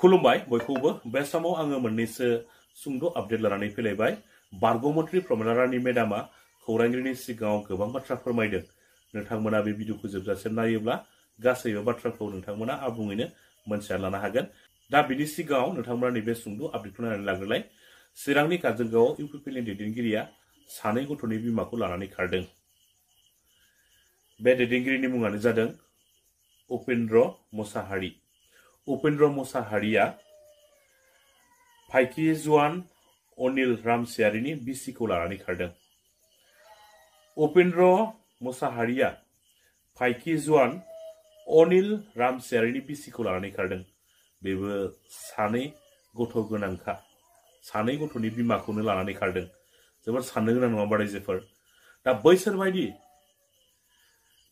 खुलुमबाय बयखौबो बे समाव आङो मोननैसो सुंद' आपडेट लानानै फैलायबाय। बारग' मन्त्रि प्रमिला रानी मेडामा खौरांगिरिनि सिगाङाव गोबां बाथ्रा फोरमायदों। नोंथांमोना बे भिडिअखौ जोबजासिम नायोब्ला गासैबो बाथ्राखौ नोंथांमोना आबुङैनो मोनथिना लानो हागोन। दा बिनि सिगाङाव नोंथांमोना नैबे सुंद' आपडेटखौ नायनानै लाग्रोलाय। चिरांनि काजलगावआव इउपिपिएलनि दैदेनगिरिया सानै गथ'नि बिमाखौ लानानै खारदों। बे दैदेनगिरिनि मुङानो जादों उपेन्द्र मोसाहारी। उपेन्द्र मोसाहारीया फाइखि जुवान अनिल रामसियारिनि बिसिखौ लानानै खारदों। उपेन्द्र मोसाहारीया फाइखि जुवान अनिल रामसियारिनि बिसिखौ लानानै खारदों। बेबो सानै गथ' गोनांखा, सानै गथ'नि बिमाखौनो लानानै खारदों। जोबोर साननो गोनां नङा रायजोफोर। दा बैसोर बायदि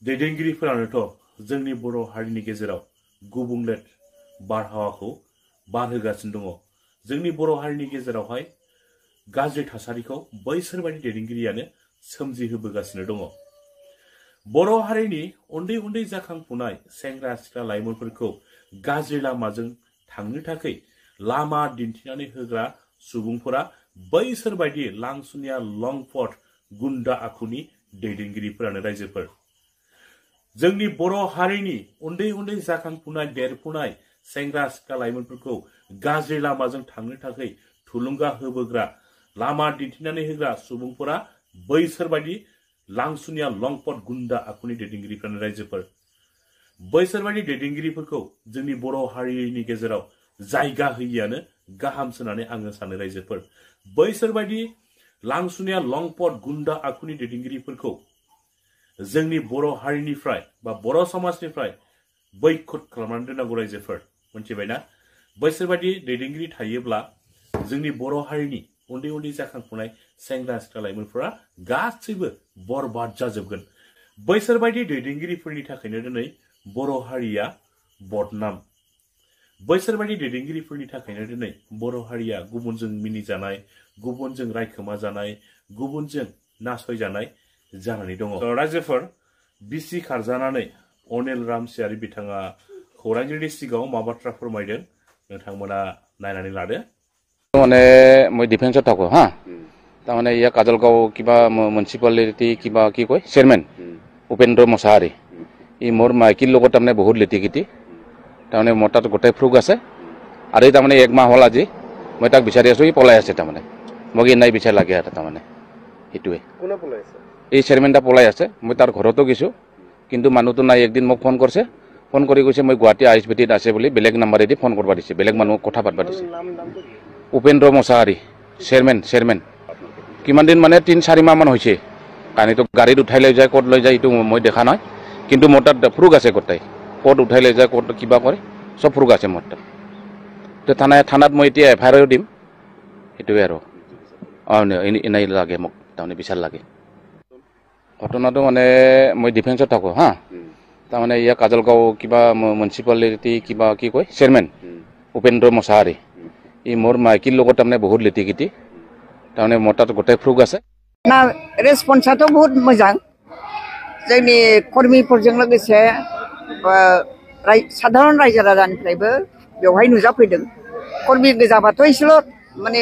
दैदेनगिरिफोरानोथ' जोंनि बर' हारिनि गेजेराव गुबुंले बारहावाखौ बारहोगासिनो दङ। जोंनि बर' हारिनि गेजेरावहाय गाज्रि थासारिखौ बैसोर बायदि दैदेनगिरियानो सोमजिहोबोगासिनो दङ। बर' हारिनि उन्दै उन्दै जाखांफुनाय सेंग्रा सिख्ला लाइमोनफोरखौ गाज्रि लामाजों थांनो थाखाय लामा दिन्थिनानै होग्रा सुबुंफोरा बैसोर बायदि लांसुनिया लंपट गुन्डा आखुनि दैदेनगिरिफोरानो रायजोफोर। जोंनि बर' हारिनि उन्दै उन्दै जाखांफुनाय देरफुनाय सेंग्रा सिख्ला लाइमोनफोरखौ गाज्रि लामाजों थांनो थाखाय थुलुंगा होबोग्रा लामा दिन्थिनानै होग्रा सुबुंफोरा बैसोर बायदि लांसुनिया लंपट गुन्डा आखुनि दैदेनगिरिफोरानो रायजोफोर। बैसोर बायदि दैदेनगिरिफोरखौ जोंनि बर' हारिनि गेजेराव जायगा होयियानो गाहामसो होननानै आङो सानो रायजोफोर। बैसोर बायदि लांसुनिया लंपट गुन्डा आखुनि दैदेनगिरिफोरखौ जोंनि बर' हारिनिफ्राय बा बर' समाजनिफ्राय बैखद खालामनानै दोननांगौ रायजोफोर। मोनथिबायना? बैसोर बायदि दैदेनगिरि थायोब्ला जोंनि बर' हारिनि उन्दै उन्दै जाखांफुनाय सेंग्रा सिख्ला लाइमोनफोरा गासैबो बरबाद जाजोबगोन। बैसोर बायदि दैदेनगिरिफोरनि थाखायनो दिनै बर' हारिया बदनाम। बैसोर बायदि दैदेनगिरिफोरनि थाखायनो दिनै बर' हारिया गुबुनजों मिनिजानाय, गुबुनजों रायखोमा जानाय, गुबुनजों नासयजानाय जानानै दङ। रायजोफोर, बिसि खारजानानै अनिल रामसियारि बिथाङा खौरांगिरिनि सिगाङाव मा बाथ्रा फोरमायदों नोंथांमोना नायनानै लादो। মানে মই ডিফেন্সত থাকো হা, তাৰমানে ইয়াৰ কাজলগাঁও কিবা মিউনিচিপালিটি কিবা কি কয় চেয়াৰমেন উপেন্দ্ৰ মোছাহাৰী, ই মোৰ মাইকীৰ লগত তাৰমানে বহুত লেটিকিটি। তাৰমানে মোৰ তাত গোটেই প্ৰুফ আছে আৰু তাৰমানে 1 মাহ হ'ল আজি মই তাক বিচাৰি আছোঁ। ই পলাই আছে, তাৰমানে মোক নাই বিচাৰ লাগে আৰু তাৰমানে সেইটোৱে। কোনে পলাই আছে? এই চেয়াৰমেনটা পলাই আছে। মই তাৰ ঘৰতো গৈছোঁ কিন্তু মানুহটো নাই। একদিন মোক ফোন কৰিছে, ফোন কৰি কৈছে মই গুৱাহাটী ISBTত আছে বুলি বেলেগ নাম্বাৰেদি ফোন কৰিব দিছে, বেলেগ মানুহক কথা পাতিব দিছে। উপেন্দ্ৰ মোছাহাৰী চেয়াৰমেন। কিমান দিন মানে 3-4 মাহমান হৈছে। কাহিনীটো গাড়ীত উঠাই লৈ যায়, ক'ত লৈ যায় এইটো মই দেখা নাই, কিন্তু মোৰ তাত প্ৰুফ আছে গোটেই। ক'ত উঠাই লৈ যায়, ক'ত কিবা কৰে, চব প্ৰুফ আছে মোৰ তাত। তো থানাত মই এতিয়া FIR দিম, সেইটোৱে আৰু। এনেই লাগে মোক, তাৰমানে বিচাৰ লাগে। ঘটনাটো মানে মই ডিফেন্সত থাকোঁ হা, তাৰমানে ইয়াৰ কাজলগাঁও কিবা মিউনিচিপালিটি কিবা কি কয় চেয়াৰমেন উপেন্দ্ৰ মোছাহাৰী, ই মোৰ মাইকীৰ লগত তাৰমানে বহুত লেটিকিটি। তাৰমানে মোৰ তাত গোটেই প্ৰুফ আছে। ना रेसपन्साथ' बहुत मोजां। जोंनि कर्मिफोरजों लोगोसे साधारन रायजो राजानिफ्रायबो बेवहाय नुजाफैदों। कर्मि गोजाबाथ' एसेल' माने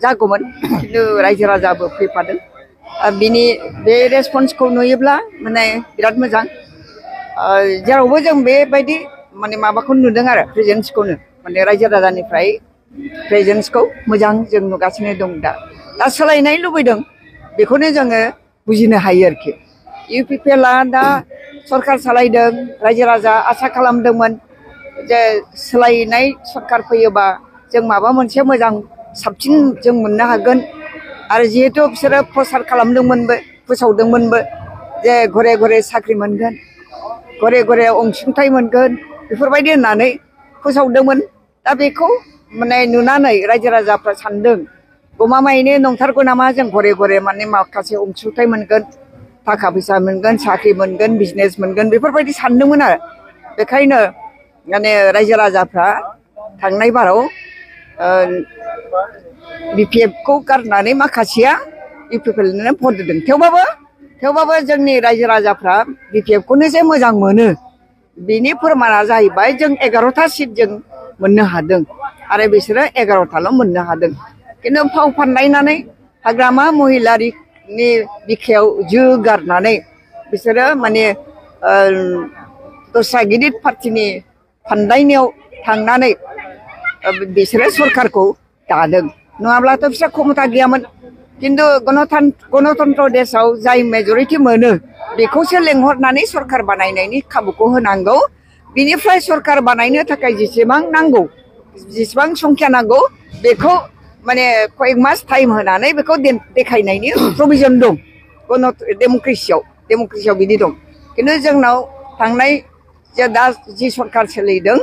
जागौमोन, खिन्थु रायजो राजाबो फैफादों। बिनि बे रेसपन्सखौ नुयोब्ला माने बिराद मोजां। जेरावबो जों बेबायदि माने माबाखौ नुदों आरो प्रेजेन्सखौनो, माने रायजो राजानिफ्राय प्रेजेन्सखौ मोजां जों नुगासिनो दं। दा सोलायनाय लुबैदों, बेखौनो जोङो बुजिनो हायो आरोखि। इउपिपिएलआ दा सरखार सालायदों, रायजो राजा आसा खालामदोंमोन जे सोलायनाय सरखार फैयोबा जों माबा मोनसे मोजां साबसिन जों मोननो हागोन। आरो जिहेतु बिसोरो प्रसार खालामदोंमोनबो, फोसावदोंमोनबो जे घरे घरे साख्रि मोनगोन, घरे घरे अनसुंथाइ मोनगोन, बेफोरबायदि होननानै फोसावदोंमोन। दा बेखौ माने नुनानै रायजो राजाफ्रा सानदों गमामायैनो नंथारगौ नामा, जों घरे घरे माने माखासे अनसुंथाइ मोनगोन, थाखा फैसा मोनगोन, साख्रि मोनगोन, बिजनेस मोनगोन, बेफोरबायदि सानदोंमोन आरो। बेखायनो माने रायजो राजाफ्रा थांनाय बाराव BPFखौ गारनानै माखासेया इउपिपिएलनो भट होदों। थेवबाबो जोंनि रायजो राजाफ्रा BPFखौनो जे मोजां मोनो, बिनि फोरमाना जाहैबाय जों 11टा सिट जों मोननो हादों आरो बिसोरो 11ताल' मोननो हादों खिन्थु फाव फानदायनानै हाग्रामा महिलारिनि बिखायाव जो गारनानै बिसोरो माने दस्रा गिदिर पार्टिनि फानदायनायाव थांनानै बिसोरो सरकारखौ दादों नङाब्लाथ' बिसोर क्षमता गैयामोन खिन्थु गणतन्त्र देशआव जाय मेजरिटि मोनो बेखौसो लेंहरनानै सरकार बानायनायनि खाबुखौ होनांगौ बिनिफ्राय सरकार बानायनो थाखाय जेसेबां नांगौ जेसेबां संख्या नांगौ बेखौ माने कयेक मास टाइम होनानै बेखौ देखायनायनि प्रभिजन दं डेम'क्रेसियाव बिदि दं खिन्थु जोंनाव थांनाय जे दा जि सरकार सोलिदों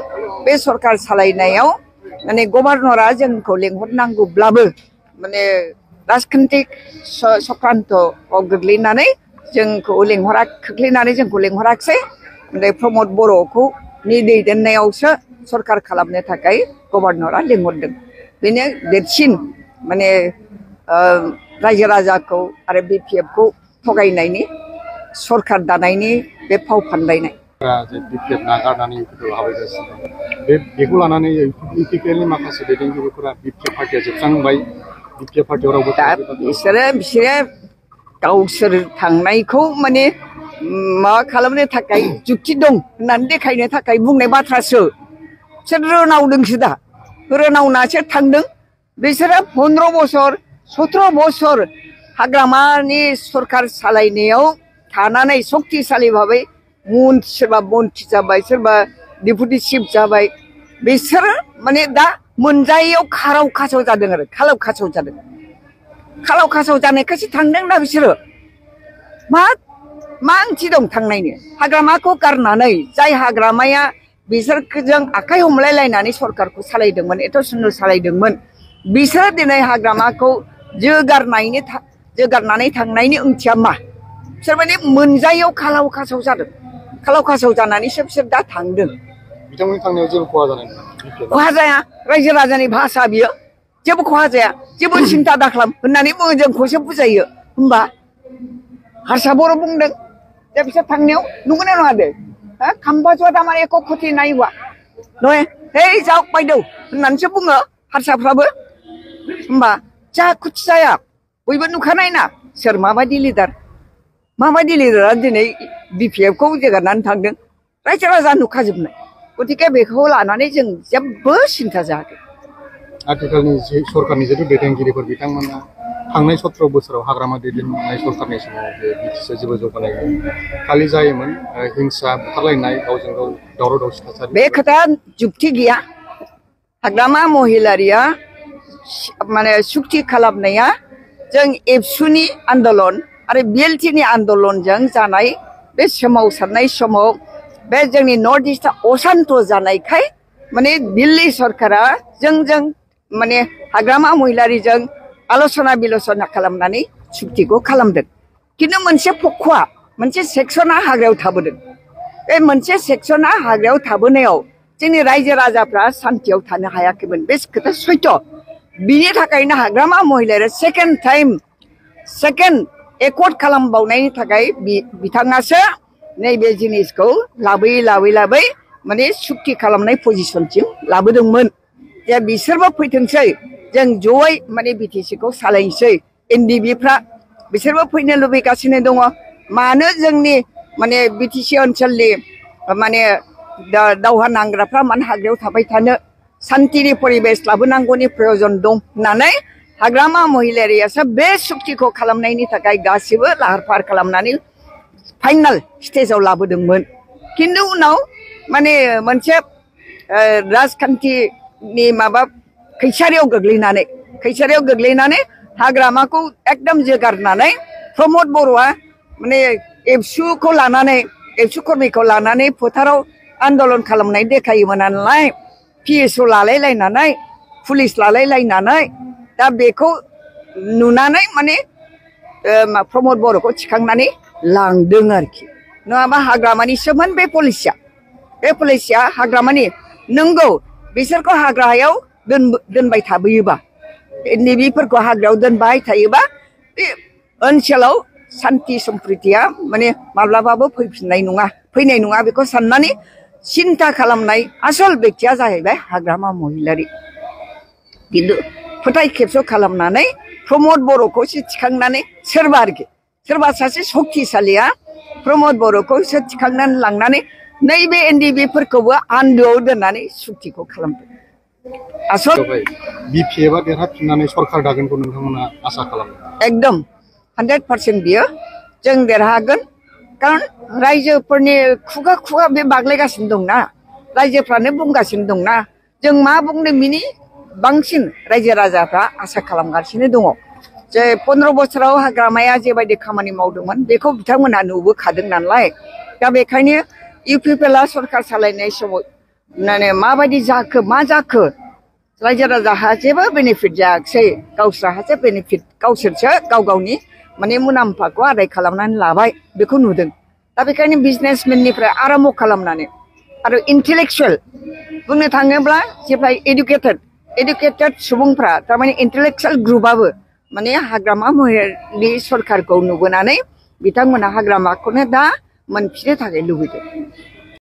बे सरकार सालायनायाव माने गभर्नरा जोंखौ लेंहरनांगौब्लाबो माने राजखान्थिक चक्रान्तआव गोग्लैनानै जोंखौ खोख्लैनानै जोंखौ लेंहराखिसै ओमफ्राय प्रमद बर'खौ दैदेननायावसो सरकार खालामनो थाखाय गभर्नरा लेंहरदों बेनो देरसिन माने रायजो राजाखौ आरो बिपिएफखौ थगायनायनि सरकार दानायनि बे फाव फानदायनाय बिपिएफ नागारनानै बेखौ लानानै इउपिपिएलनि माखासे दैदेनगिरिफोरा बिपिएफ पार्टिया जोबस्रांबाय बिपिएफ पार्टियाव रावबो दा बिसोरो गावसोर थांनायखौ माने माबा खालामनो थाखाय जुक्ति दं होननानै देखायनो थाखाय बुंनाय बाथ्रासो बिसोर रोनावदोंसो दा रोनावनासो थांदों बिसोरो 15 बोसोर 17 बोसोर हाग्रामानि सरकार सालायनायाव थानानै शक्तिशाली भाबै सोरबा मन्त्रि जाबाय सोरबा डेपुटि चिफ जाबाय बिसोरो माने दा मोनजायैयाव खाराव खासाव जादों आरो खालाव खासाव जानायखायसो थांदों ना बिसोरो मा ओंथि दं थांनायनि हाग्रामाखौ गारनानै जाय हाग्रामाया बिसोरजों आखाइ हमलायलायनानै सरकारखौ सालायदोंमोन एथ' सुन्दर सालायदोंमोन बिसोर दिनै हाग्रामाखौ जोगारनानै थांनायनि ओंथिया मा बिसोर माने मोनजायैयाव खालाव खासाव जादों खालाव खासाव जानानैसो बिसोर दा थांदों बिथांमोननि थांनायाव जेबो खहा जानाय खहा जाया रायजो राजानि भाषा बियो जेबो खहा जाया जेबो सिन्था दाखालाम होननानै बुङो जोंखौसो बुजायो होमबा हारसा बर' बुंदों दा बिसोर थांनायाव नंगौना नङा दे खाम्बाजोआ दामाने एक खति नायवा नय हे जाव बायदौ होननानैसो बुङो हारसाफ्राबो होमबा जा खुथि जाया बयबो नुखानाय ना सोर माबायदि लिडारा दिनै बिपिएफखौ जोगारनानै थांदों रायजो राजा नुखाजोबनाय गतिके बेखौ लानानै जों जेबो सिन्था जायाखै आथिखालनि सरकारनि जिथु दैदेनगिरिफोर बिथांमोना थांनाय 17 बोसोराव हाग्रामा दैदेननाय सरकारनि समाव बे बिटिसिआव जेबो जौगानाय खालि जायोमोन हिंसा बुथारलायनाय गावजों गाव दावराव दावसि थासारि बे खोथा जुक्ति गैया हाग्रामा महिलारिया माने सुक्ति खालामनाया जों एबसुनि आन्दलन आरो बिएलटिनि आन्दलनजों जानाय बे सोमावसारनाय समाव बे जोंनि नर्थ इस्टआ अशान्त जानायखाय माने दिल्ली सरकारा जों माने हाग्रामा महिलारिजों आलोचना बिलोचना खालामनानै सुक्तिखौ खालामदों खिन्थु मोनसे पक्षआ मोनसे सेक्सना हाग्रायाव थाबोदों बे मोनसे सेक्सना हाग्रायाव थाबोनायाव जोंनि रायजो राजाफ्रा सान्तियाव थानो हायाखैमोन बे खोथा सैथ' बिनि थाखायनो हाग्रामा महिलारिया सेकेन्ड एकर्ड खालामबावनायनि थाखाय बिथाङासो नैबे जिनिसखौ लाबोयै माने सुक्ति खालामनाय पजिशनसिम लाबोदोंमोन जे बिसोरबो फैथोंसै जों जयै माने बिटिसिखौ सालायनोसै एनडिबिफ्रा बिसोरबो फैनो लुबैगासिनो दङ मानो जोंनि माने बिटिसि ओनसोलनि माने दावहा नांग्राफ्रा मानो हाग्रायाव थाबाय थानो सान्तिनि परिबेश लाबोनांगौनि प्रयोजन दं होननानै हाग्रामा महिलारियासो बे सुक्तिखौ खालामनायनि थाखाय गासिबो लाहार फाहार खालामनानै फाइनाल स्टेजाव लाबोदोंमोन खिन्थु उनाव माने मोनसे राजखान्थिनि माबा खैसारियाव गोग्लैनानै हाग्रामाखौ एकदम जोगारनानै प्रमद बर'आ माने एबसुखौ लानानै एबसु कर्मिखौ लानानै फोथाराव आन्दलन खालामनाय देखायोमोन नालाय पिएसअ लालायलायनानै पुलिस लालायलायनानै दा बेखौ नुनानै माने प्रमद बर'खौ थिखांनानै लांदों आरोखि नङाबा हाग्रामानिसोमोन बे पलिसिया हाग्रामानि नंगौ बिसोरखौ हाग्रायाव दोनबाय थाबोयोबा नैबेफोरखौ हाग्रायाव दोनबाय थायोबा बे ओनसोलाव सान्ति सम्प्रितिया माने माब्लाबाबो फैनाय नङा बेखौ साननानै सिन्था खालामनाय आसल बेक्तिया जाहैबाय हाग्रामा महिलारि खिन्थु फोथाय खेबस' खालामनानै प्रमद बर'खौसो थिखांनानै सोरबा सासे सक्तिशालिया प्रमद बर'खौसो थिखांनानै लांनानै नैबे एनडिबिफोरखौबो आन्दोआव दोननानै सुक्तिखौ खालामदों आसल बिपिएफआ देरहाफिननानै सरकार दागोनखौ नोंथांमोना आसा खालामो एकदम 100% बियो जों देरहागोन कारण रायजोफोरनि खुगा बे बाग्लायगासिनो दंना रायजोफ्रानो बुंगासिनो दंना जों मा बुंनो बिनि बांसिन रायजो राजाफ्रा आसा खालामगासिनो दङ जे 15 बोसोराव हाग्रामाया जेबायदि खामानि मावदोंमोन बेखौ बिथांमोनहा नुबोखादों नालाय दा बेखायनो इउपिपिएलआ सरकार सालायनाय समाव माने माबायदि जाखो मा जाखो रायजो राजाहा जेबो बेनिफिट जायाखिसै गावस्राहासो बेनिफिट गावसोरसो गावनि माने मुलाम्फाखौ आदाय खालामनानै लाबाय बेखौ नुदों दा बेखायनो बिजनेसमेननिफ्राय आराम्भ खालामनानै आरो इन्टेलेक्सुवेल बुंनो थाङोब्ला जेब्ला एडुकेटेड सुबुंफ्रा थारमाने इन्टेलेक्सुवेल ग्रुपआबो माने हाग्रामा महिलारि सरकारखौ नुबोनानै बिथांमोना हाग्रामाखौनो दा मोनफिननो थाखाय लुबैदों